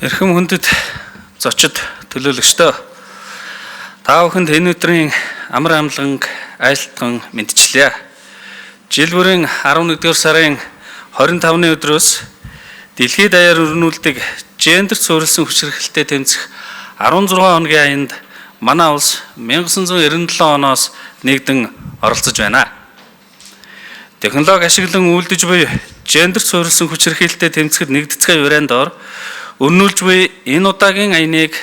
Эрхэм хүндэт зочид төлөөлөгчдөө та бүхэнд энэ өдрийн амар амгаланг айлтган мэдчилье. Жил бүрийн 11-р сарын 25-ны өдрөөс дэлхийд даяар өрнүүлдэг гендерт суурилсан хүчирхэлтэд тэмцэх 16 хоногийн аянд манай улс 1997 оноос нэгдэн оролцож байна. Технологи ашиглан үйлдэж буй гендерт суурилсан хүчирхэлтэд тэмцэхэд нэгдэцгээ уран доор өрнүүлж буй энэ удаагийн аяныг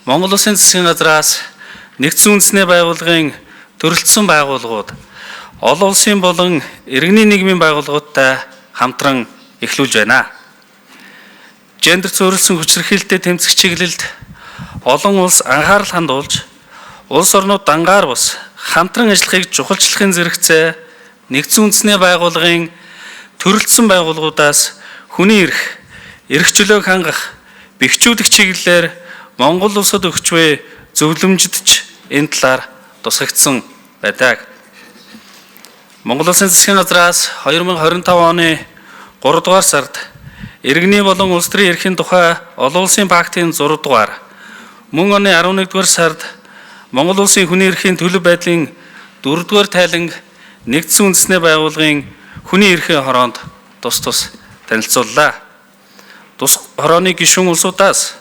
Монгол Улсын засгийн газраас нэгдсэн үндэсний байгууллагын төрөлцсөн байгууллагууд, олон улсын болон иргэний нийгмийн байгууллагуудтай хамтран эхлүүлж байна. Гендерт суурилсан хүчирхийлэлтэд тэмцэх чиглэлд олон улс анхаарал хандуулж, улс орнууд дангаар бус хамтран ажиллахыг чухалчлахын зэрэгцээ нэгдсэн үндэсний байгууллагын төрөлцсөн байгууллагуудаас хүний эрх чөлөөг хангах, бэхжүүлэх чиглэлээр Монгол улсад өгч буй зөвлөмжөдч энэ талаар тусгагдсан байдаг. Монгол Улсын засгийн газраас 2025 оны 3 дугаар сард иргэний болон улс төрийн эрхийн тухай олон улсын пактын 6 дугаар, мөн оны 11 дугаар сард Монгол Улсын хүний эрхийн төлөв байдлын 4 дугаар тайланг нэгдсэн үндэсний байгууллагын хүний эрхийн хороонд тус танилцууллаа. Тус хорооны гишүүн улсуудаас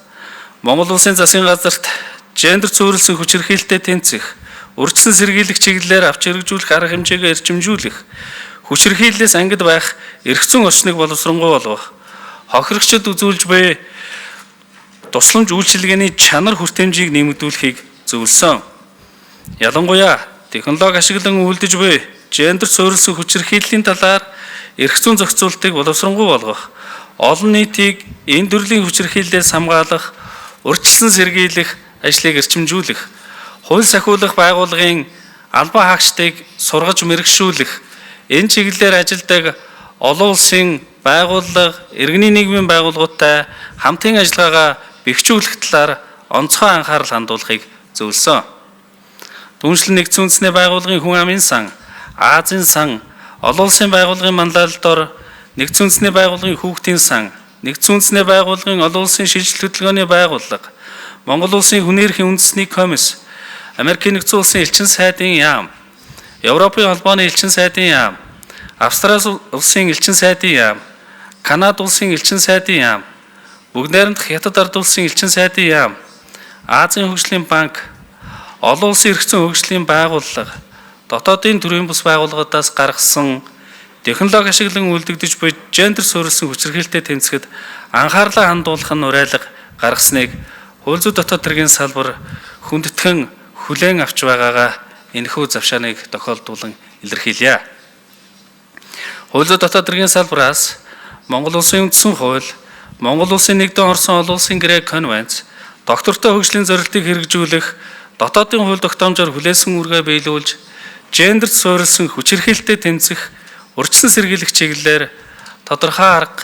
Монгол Улсын засгийн газарт гендерт суурилсан хүчирхийлэлтэд тэмцэх, урьдчилан сэргийлэх чиглэлээр авч хэрэгжүүлэх арга хэмжээгээ эрчимжүүлэх, хүчирхийллээс ангид байх эрх зүйн орчныг боловсронгуй болгох, хохирогчдод үзүүлж буй тусламж үйлчилгээний чанар хүртээмжийг нэмэгдүүлэхийг зөвлөсөн. Ялангуяа технологи ашиглан үйлдэж буй гендерт суурилсан хүчирхийллийн талаар эрх зүйн зохицуултыг боловсронгуй болгох, олон нийтийг энэ төрлийн хүчирхийллээс хамгаалах, урьдчилан сэргийлэх ажлыг эрчимжүүлэх, хууль сахиулах байгууллагын албан хаагчдыг сургаж мэрэгшүүлэх, энэ чиглэлээр ажилладаг олон улсын байгууллага, иргэний нийгмийн байгууллагуудтай хамтын ажиллагаагаа бэхжүүлэх талаар онцгой анхаарал хандуулахыг зөвлөсөн. Түүнчлэн нэгдсэн үндэсний байгууллагын хүн амын сан, Азийн сан, олон улсын байгууллагын манлайлалдор нэгдсэн үндэсний байгууллагын хүүхдийн сан, нэгдсэн үндэсний байгууллагын олон улсын шилжилт хөтөлбөрийн байгууллага, Монгол Улсын хүний эрхийн үндэсний комисс, Америкийн нэгдсэн улсын элчин сайдын яам, Европын холбооны элчин сайдын яам, Австрали улсын элчин сайдын яам, Канада улсын элчин сайдын яам, бүгд найрамдах Хятад ард улсын элчин сайдын яам, Азийн хөгжлийн банк, олон улсын эрх зүйн хөгжлийн байгууллага, дотоодын төрийн бус байгууллагуудаас гаргасан технологи ашиглан үйлдэгдэж буй гендерт суурилсан хүчирхийлэлтэд тэмцэхэд анхаарлаа хандуулах нь уриалга гаргасныг хууль зүйн дотоод хэргийн салбар хүндэтгэн хүлээн авч байгаагаа энэхүү завшааныг тохиолдуулан илэрхийлье. Хууль зүйн дотоод хэргийн салбараас Монгол Улсын үндсэн хууль, Монгол Улсын нэгдэн орсон олон улсын гэрээ конвенц, доктортой хөгжлийн зорилтыг хэрэгжүүлэх, дотоодын хууль тогтоомжоор хүлээсэн үүргээ биелүүлж, гендерт суурилсан хүчирхийлэлтэд тэмцэх, урьдчилан сэргийлэх чиглэлээр тодорхой арга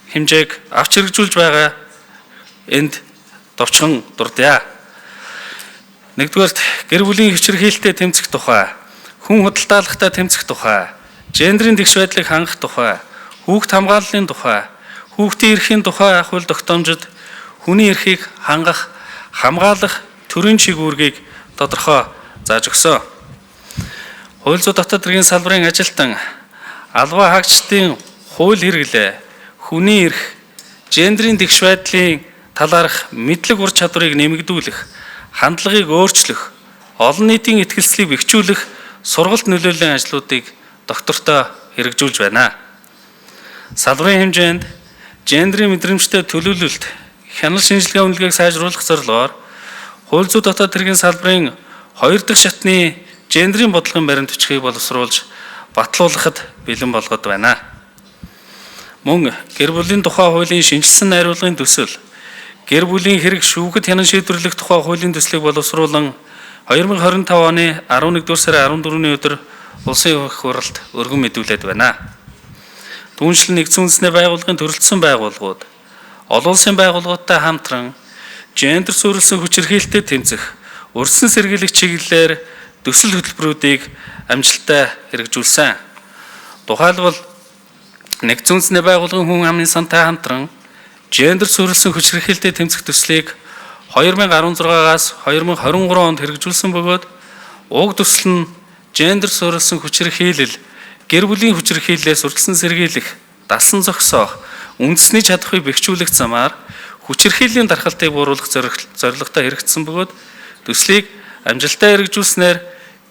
хэмжээг авч хэрэгжүүлж байгаа энд товчхон дурдъя. Нэгдүгээрт гэр бүлийн хүчирхийлэлтэд тэмцэх тухай, хүн худалдаалахтай тэмцэх тухай, гендерийн тэгш байдлыг хангах тухай, хүүхд хамгааллын тухай, хүүхдийн эрхийн тухай ах хууль тогтоомжид хүний эрхийг хангах, хамгаалах төрийн чиглэлийг тодорхой зааж өгсөн. Хууль зүйн дотоод хэргийн салбарын ажилтан, албан хаагчдын хууль хэрэглээ, хүний эрх, гендерийн тэгш байдлын талаарх мэдлэг ур чадварыг нэмэгдүүлэх, хандлагыг өөрчлөх, олон нийтийн итгэлцлийг бэхжүүлэх сургалт нөлөөллийн ажлуудыг доктортой хэрэгжүүлж байна. Салбарын хэмжээнд гендерийн мэдрэмжтэй төлөвлөлт, хяналт шинжилгээ үнэлгээг сайжруулах зорилгоор хууль зүйн дотоод хэргийн салбарын 2 дахь шатны гендерийн бодлогын баримт бичгийг боловсруулж батлуулахад бэлэн болгоод байна. Мөн гэр бүлийн тухай хуулийн шинжилсэн найруулгын төсөл, гэр бүлийн хэрэг шүүхэд хянан шийдвэрлэх тухай хуулийн төслийг боловсруулан 2025 оны 11 дугаар сарын 14-ний өдөр улсын их хурлд өргөн мэдүүлээд байна. Түүнчлэн нэгдсэн үндэсний байгууллагын төрөлцсөн байгууллагууд, олон улсын байгууллагуудтай хамтран гендерт суурилсан хүчирхийлэлтэд тэмцэх, урьдчилан сэргийлэх чиглэлээр төсөл хөтөлбөрүүдийг амжилттай хэрэгжүүлсэн. Тухайлбал нэгдсэн үндэсний байгууллагын хүн амын сантай хамтран гендер суурилсан хүч хэрхэлтэд тэмцэх төслийг 2016-аас 2023 онд хэрэгжүүлсэн бөгөөд уг төсөл нь гендер суурилсан хүч хэрхийлэл, гэр бүлийн хүч хэрхийллээс урьдчилан сэргийлэх, дасан зогсоох, үндэсний чадахыг бэхжүүлэх замаар хүч хэрхийллийн дархалтыг бууруулах зорилготой хэрэгжсэн бөгөөд төслийг амжилттай хэрэгжүүлснээр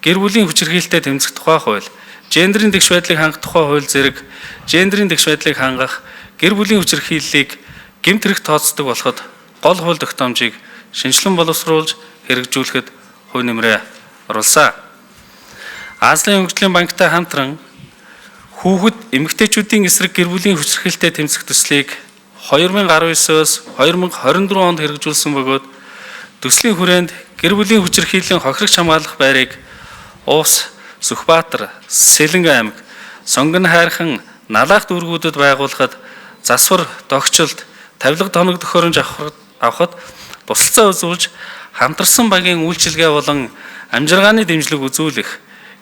гэр бүлийн хүч хэрхийлэлтэд тэмцэх тухай хууль, гендерийн тэгш байдлыг хангах тухай хууль зэрэг гендерийн тэгш байдлыг хангах, гэр бүлийн хүч хэрхийллийг гэмт хэрэг тооцдог болоход гол хууль тогтоомжийг шинжилэн боловсруулж хэрэгжүүлэхэд хувь нэмрээ оруулсан. Азийн хөгжлийн банктай хамтран хүүхэд эмэгтэйчүүдийн эсрэг гэр бүлийн хүч хэрхийлэлтэд тэмцэх төслийг 2019-өөс 2024 онд хэрэгжүүлсэн бөгөөд төслийн хүрээнд гэр бүлийн хүч хэрхийллийн хохирогч хамгаалах байрыг Увс, Сүхбаатар, Сэлэнг аймаг, Сонгон хайрхан, Налаах дүүргүүдэд байгуулахад засвар, догчлолт, тавилга тоног төхөөрөмж авахд тусалцаа үзүүлж хамтарсан багийн үйлчилгээ болон амжиргааны дэмжлэг үзүүлэх,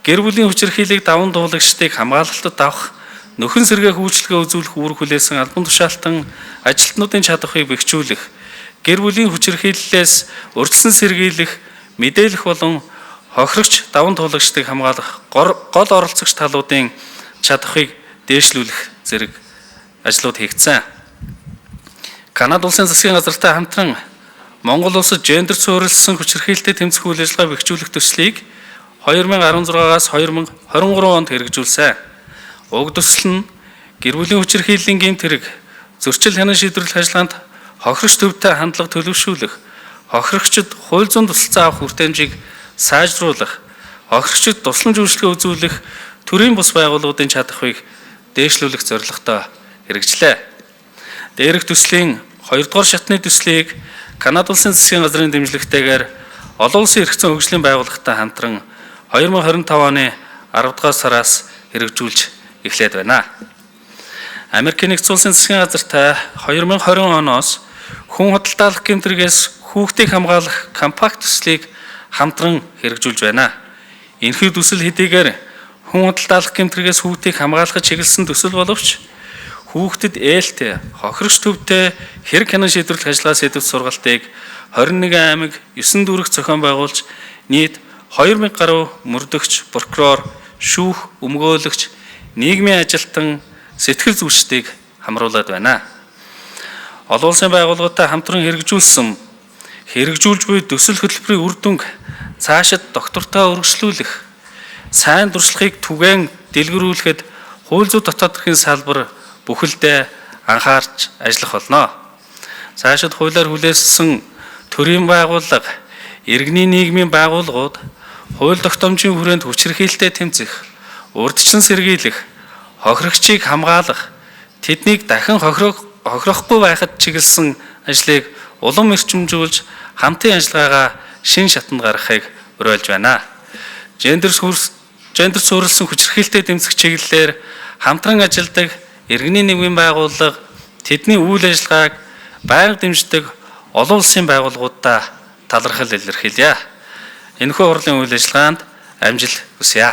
гэр бүлийн хүч хэрхийллийг даван туулагчдыг хамгаалалтад авах, нөхөн сэргээх үйлчилгээ үзүүлэх үүрэг хүлээсэн албан тушаалтан ажилтнуудын чадахыг бэхжүүлэх, гэр бүлийн хүч хэрхийллээс урьдчилан сэргийлэх, мэдээлэх болон хохирогч даван туулагчдыг хамгаалах гол оролцогч талуудын чадахыг дээшлүүлэх зэрэг ажлууд хийгдсэн. Канада улсын засгийн газартай хамтран Монгол улсад гендер суурилсан хүч хэрхийлэлтэд тэмцэх үйл ажиллагаа бэхжүүлэх төслийг 2016-аас 2023 онд хэрэгжүүлсэн. Уг төсөл нь гэр бүлийн хүч хэрхийллийн гэмт хэрэг, зөрчил хянан шийдвэрлэх ажиллагаанд хохирогч төвтэй хандлага төлөвшүүлэх, хохирогчид хууль зүйн тусалцаа авах хүртээмжийг сайжруулах, хохирогчид тусламж үйлчилгээ үзүүлэх, төрийн бус байгууллагуудын чадахыг дээшлүүлэх зорилготой хэрэгжлээ. Дээрх төслийн 2 дугаар шатны төслийг Канада улсын засгийн газрын дэмжлэгтэйгээр олон улсын эрх зүйн хөгжлийн байгууллагатай хамтран 2025 оны 10 дугаар сараас хэрэгжүүлж эхлээд байна. Америкийн нэгдсэн улсын засгийн газартай 2020 оноос хүн худалдаалах гэмтрэгээс хүүхдийг хамгаалах компакт төслийг хамтран хэрэгжүүлж байна. Энэхүү төсөл хэдийгээр хүн худалдаалах гэмтрэгээс хүүхдийг хамгаалахад чиглэсэн төсөл боловч хүүхдэд ээлтэй, хохирогч төвтэй хэрэг хянан шийдвэрлэх ажлаа сэдвэх сургалтыг 21 аймаг 9 дүүрэг зохион байгуулж нийт 2000 гаруй мөрдөгч, прокурор, шүүх, өмгөөлөгч, нийгмийн ажилтан, сэтгэл зүйчдийг хамруулад байна. Олон улсын байгууллагатай хамтран хэрэгжүүлж буй төсөл хөтөлбөрийн үр дүнг цаашид доктортой өргөжлүүлэх, сайн туршлагыг түгээн дэлгэрүүлэхэд хууль зүйн дотоод эрхийн салбар бүхэлдээ анхаарч ажиллах болно. Цаашид хуулиар хүлээсэн төрийн байгууллага, иргэний нийгмийн байгууллагууд хууль тогтоомжийн хүрээнд хүч хэрхийлэлтэд тэмцэх, урьдчилан сэргийлэх, хохирогчийг хамгаалах, тэднийг дахин хохирохгүй байхад чиглэсэн ажлыг улам эрчимжүүлж хамтын ажиллагаагаа шин шатанд гаргахыг уриалж байна. Гендер суурилсан хүч хэрхийлэлтэд тэмцэх чиглэлээр хамтран ажилладаг иргэний нийгмийн байгууллага тэдний үйл ажиллагааг байнга дэмждэг олон улсын байгууллагуудаа талархал илэрхийлье. Энэхүү хурлын үйл ажиллагаанд амжилт хүсье.